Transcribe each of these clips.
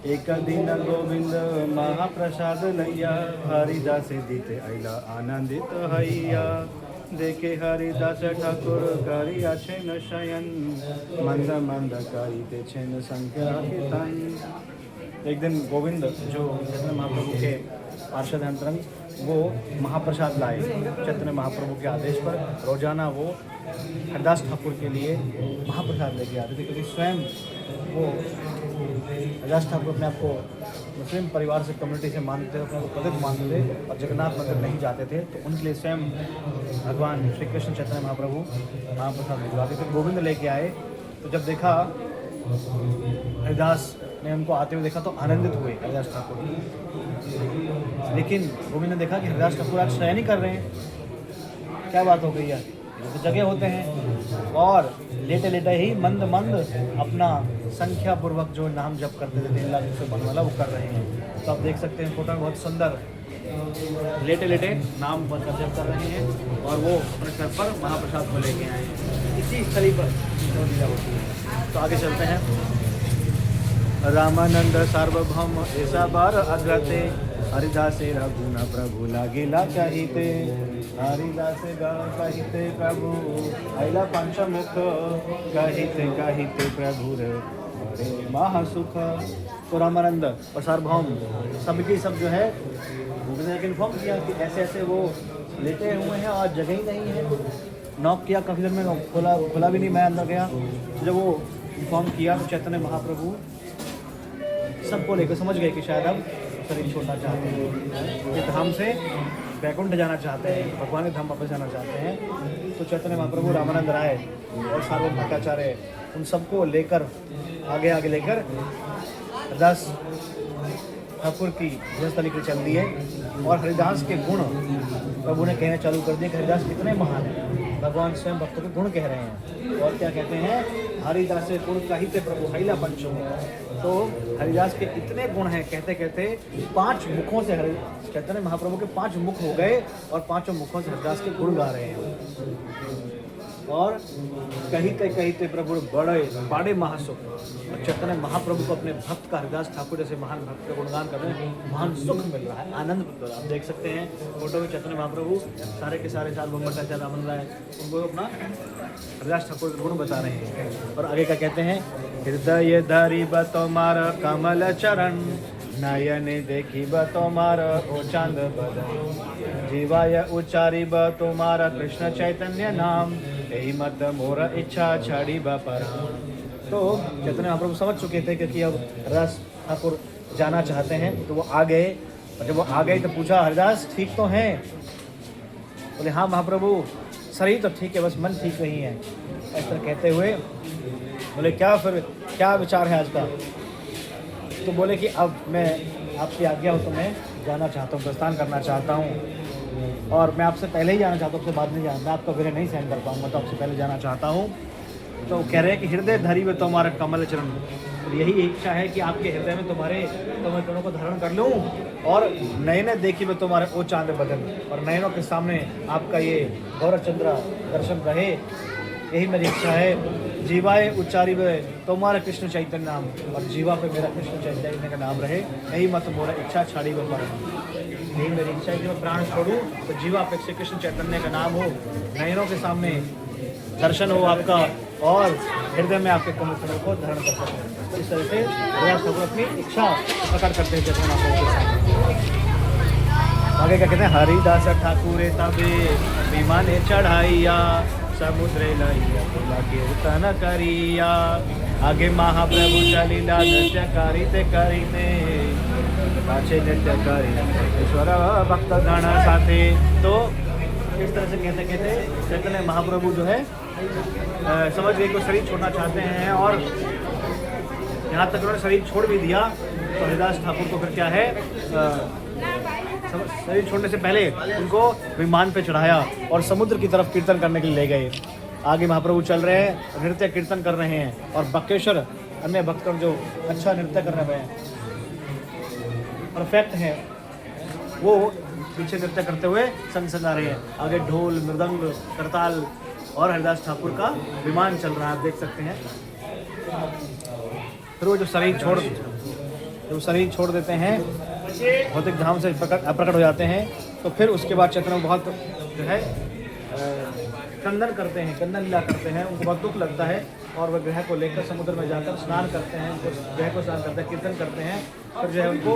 एक दिन गोविंद महाप्रसाद लैया हरिदास दीते आइला आनंदित हैया देखे हरिदास ठाकुर करिया छेन शयन मंद मंद करिते छेन संख्या कीर्तन। एक दिन गोविंद जो चैतन्य महाप्रभु के पार्षद अंतरंग वो महाप्रसाद लाए। चैतन्य महाप्रभु के आदेश पर रोजाना वो हरदास ठाकुर के लिए महाप्रसाद लेके आते थे, क्योंकि स्वयं वो हरदास ठाकुर अपने आप को मुस्लिम परिवार से, कम्युनिटी से मानते थे, अपने को पतित मानते थे और जगन्नाथ मंदिर नहीं जाते थे, तो उनके लिए स्वयं भगवान श्री कृष्ण चैतन्य महाप्रभु महाप्रसाद भिजवाते थे। गोविंद लेके आए तो जब देखा हरिदास ने उनको आते हुए देखा तो आनंदित हुए हरिदास ठाकुर। लेकिन गोविंद ने देखा कि हरिदास ठाकुर आज शयन ही कर रहे हैं, क्या बात हो गई है, ये तो जगह होते हैं। और लेटे लेटे ही मंद मंद अपना संख्या पूर्वक जो नाम जप करते थे 3 लाख से बनने वाला वो कर रहे हैं। तो आप देख सकते हैं फोटो में बहुत सुंदर लेटे लेटे नाम बनकर जप कर रहे हैं और वो अपने सर पर महाप्रसाद को लेके आए हैं। इसी स्थली पर लीला होती है। तो आगे चलते हैं। रामानंद सार्वभौम ऐसा बार अग्रते हरिदासे रघुना प्रभु लागिला चाहिते हरिदासे कहिते प्रभु आइला पंचमुख कहिते प्रभु रे महासुख। तो रामानंद और सार्वभौम सबकी सब जो है गोविंद ने इन्फॉर्म किया कि ऐसे ऐसे वो लेटे हुए हैं और जगह ही नहीं है। नॉक किया, काफ़ी देर में खुला भी नहीं, मैं अंदर गया। जब वो इन्फॉर्म किया तो चैतन्य महाप्रभु सबको लेकर समझ गए कि शायद अब शरीर छोड़ना चाहते हैं, कि धाम से वैकुंठ जाना चाहते हैं, भगवान के धाम वापस जाना चाहते हैं। तो चैतन्य महाप्रभु रामानंद राय और सार्वभौम भट्टाचार्य उन सबको लेकर आगे लेकर हरिदास ठाकुर की जन्मस्थली के चल दिए और हरिदास के गुण प्रभु ने कहना चालू कर दिए कि हरिदास कितने महान हैं। भगवान स्वयं भक्तों के गुण कह रहे हैं और क्या कहते हैं, हरिदास गुण कहिते प्रभु हैला पंचमुख। तो हरिदास के इतने गुण हैं, कहते कहते 5 मुखों से चैतन्य महाप्रभु के 5 मुख हो गए और 5 मुखों से हरिदास के गुण गा रहे हैं। और कहिते प्रभु बड़े महासुख। और चैतन्य महाप्रभु को अपने भक्त का हरिदास ठाकुर जैसे महान भक्त का गुणगान करने में महान सुख मिल रहा है, आनंद मिल रहा है। आप देख सकते हैं फोटो में चैतन्य महाप्रभु सारे के सारे साल भट्टाचार्य रामन राय उनको अपना हरिदास ठाकुर के गुण बता रहे हैं। और आगे क्या कहते हैं, हृदय धरी बतोमार कमल चरण नयने देखी बतोमार ओ चांद बदन जीवाय उच्चारी बतोमार कृष्ण चैतन्य नाम यही मत मोर इच्छा छाड़ी बापर। तो चैतन्य महाप्रभु समझ चुके थे क्योंकि अब हरिदास ठाकुर जाना चाहते हैं, तो वो आ गए। और जब वो आ गए तो पूछा, हरिदास ठीक तो हैं? बोले हाँ महाप्रभु, शरीर तो ठीक है, बस मन ठीक नहीं है। इस तरह कहते हुए बोले क्या विचार है आज का? तो बोले कि अब मैं आपकी आज्ञा हो तो मैं जाना चाहता हूँ, प्रस्थान करना चाहता हूँ और मैं आपसे पहले ही जाना चाहता हूँ, आपसे बाद में जाना, मैं आपका विरह नहीं सहन कर पाऊँगा, तो आपसे पहले जाना चाहता हूँ। तो कह रहे हैं कि हृदय धरी में तुम्हारा कमल चरण, तो यही इच्छा है कि आपके हृदय में तो मैं दोनों को धारण कर लूँ और नयने देखी में तुम्हारे ओ चांद बदन, और नयनों के सामने आपका ये गौरचंद्र दर्शन रहे, यही मेरी इच्छा है। जीवाए उच्चारी में तुम्हारा कृष्ण चैतन्य नाम, और जीवा पे मेरा कृष्ण चैतन्य का नाम रहे, यही मत मोरा इच्छा छाड़ी में पर। यही मेरी इच्छा है कि मैं प्राण छोड़ूं तो जीवा पे श्री कृष्ण चैतन्य का नाम हो, नयनों के सामने दर्शन हो आपका और हृदय में आपके कमल को धारण कर सकते। तो इस तरह से हरिदास ठाकुर अपनी इच्छा प्रकट करते हैं चैतन्य महाप्रभु के सामने। आगे क्या कहते हैं, हरिदास ठाकुर तबे विमाने चढ़ाइया समुद्रे लइया तुला कीर्तन करिया। आगे महाप्रभु चलीला नृत्य करीते करीते पाछे नृत्य करी ईश्वर भक्त गण साथे। तो इस तरह से कहते कहते चैतन्य महाप्रभु जो है समझ गए को शरीर छोड़ना चाहते हैं और यहाँ तक उन्होंने शरीर छोड़ भी दिया। तो हरिदास ठाकुर को फिर क्या है, शरीर छोड़ने से पहले उनको विमान पे चढ़ाया और समुद्र की तरफ कीर्तन करने के लिए ले गए। आगे महाप्रभु चल रहे हैं, नृत्य कीर्तन कर रहे हैं और बक्केश्वर अन्य भक्तगण जो अच्छा नृत्य कर रहे हैं, परफेक्ट हैं, वो पीछे नृत्य करते हुए सनसना रहे हैं। आगे ढोल मृदंग करताल और हरिदास ठाकुर का विमान चल रहा है, आप देख सकते हैं। फिर वो जो शरीर छोड़ जब शरीर छोड़ देते हैं, भौतिक धाम से प्रकट हो जाते हैं, तो फिर उसके बाद चैतन्य बहुत जो है क्रंदन करते हैं, क्रंदन लीला करते हैं, उनको बहुत दुख लगता है और वह ग्रह को लेकर समुद्र में जाकर स्नान करते हैं, उनको ग्रह को स्नान करते हैं, कीर्तन करते हैं, फिर जो है उनको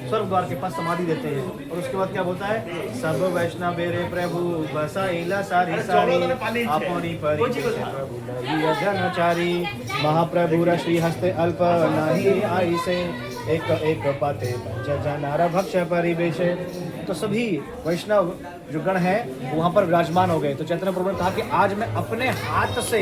स्वर्ग द्वार के पास समाधि देते हैं। और उसके बाद क्या होता है, सब वैष्णव बेरे प्रभु बसाइला सारी सारी अपनी परि प्रभु लहिया जनचारी महाप्रभु श्री हस्ते अल्प नहीं आई से एक एक पाते पंच जनार भक्ष परिवेश। तो सभी वैष्णव जो गण है वहाँ पर विराजमान हो गए। तो चैतन्य प्रभु ने कहा कि आज मैं अपने हाथ से,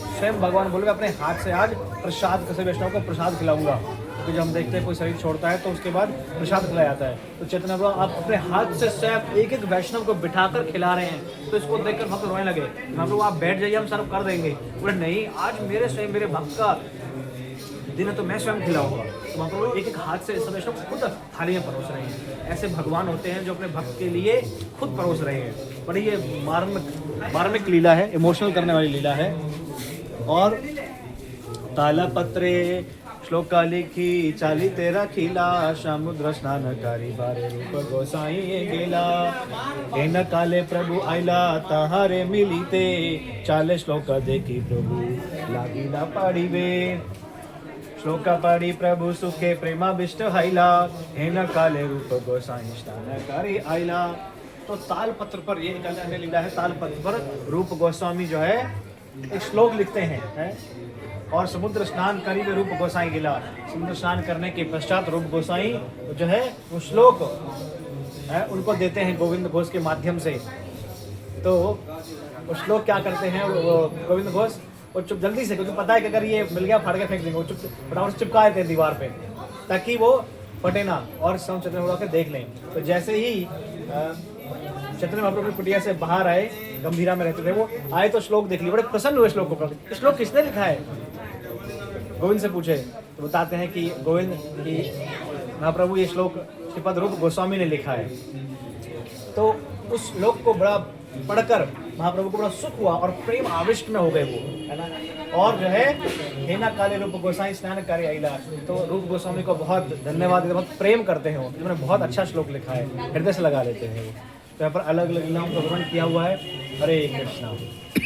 स्वयं भगवान बोले, अपने हाथ से आज प्रसाद किसी वैष्णव को प्रसाद खिलाऊंगा। क्योंकि जब हम देखते हैं कोई शरीर छोड़ता है तो उसके बाद प्रसाद खिलाया जाता है। तो चैतन्य प्रभु आप अपने हाथ से स्वयं एक एक वैष्णव को बिठाकर खिला रहे हैं। तो इसको देखकर भक्त रोने लगे। महाप्रभु आप बैठ जाइए, हम सर्व कर देंगे। बोले नहीं, आज मेरे स्वयं मेरे भक्त का दिन है तो मैं स्वयं खिलाऊंगा। तो महाप्रभु एक एक हाथ से सब वैष्णव खुद थाली में परोस रहे हैं। ऐसे भगवान होते हैं जो अपने भक्त के लिए खुद परोस रहे हैं। बड़ी ये मार्मिक लीला है, इमोशनल करने वाली लीला है। और तालपत्रे श्लोका लिखी चाली तेरा खिला समुद्र स्नानकारी बारे रूप गोसाई गेला एन काले प्रभु आइला तहारे मिलीते चाले श्लोका देखी प्रभु लागिला पाड़ीवे श्लोका पाड़ी प्रभु सुखे प्रेमाभिष्ट हाइला एन काले रूप गोसाई स्नानकारी आइला। तो तालपत्र पर, ये एक अन्य लीला है, तालपत्र पर रूप गोस्वामी जो है एक श्लोक लिखते हैं और समुद्र स्नान करी में रूप गोसाई गिला। समुद्र स्नान करने के पश्चात रूप गोसाई जो है वो श्लोक है उनको देते हैं गोविंद घोष के माध्यम से। तो वो श्लोक क्या करते हैं, वो गोविंद घोष वो चुप जल्दी से, क्योंकि पता है कि अगर ये मिल गया फाड़ के फेंक देंगे, वो चुप फटाफट से चिपका देते हैं दीवार पे ताकि वो फटे ना और सब चैतन्य महाप्रभु के देख लें। तो जैसे ही चैतन्य महाप्रभु कुटिया से बाहर आए, गंभीरा में रहते थे, वो आए तो श्लोक देख लिए, बड़े प्रसन्न हुए श्लोक को पढ़। श्लोक किसने लिखा है, गोविंद से पूछे तो बताते हैं कि गोविंद की महाप्रभु ये श्लोक श्रीपद रूप गोस्वामी ने लिखा है। तो उस श्लोक को बड़ा पढ़कर महाप्रभु को बड़ा सुख हुआ और प्रेम आविष्ट में हो गए वो, है ना। और जो है हेना काले रूप गोसाई स्नान कार्य आइला, तो रूप गोस्वामी को बहुत धन्यवाद देते, बहुत प्रेम करते हैं वो, उन्होंने बहुत अच्छा श्लोक लिखा है, हृदय से लगा लेते हैं वो। तो यहाँ पर अलग अलग लीलाओं का वर्णन किया हुआ है। हरे कृष्णा।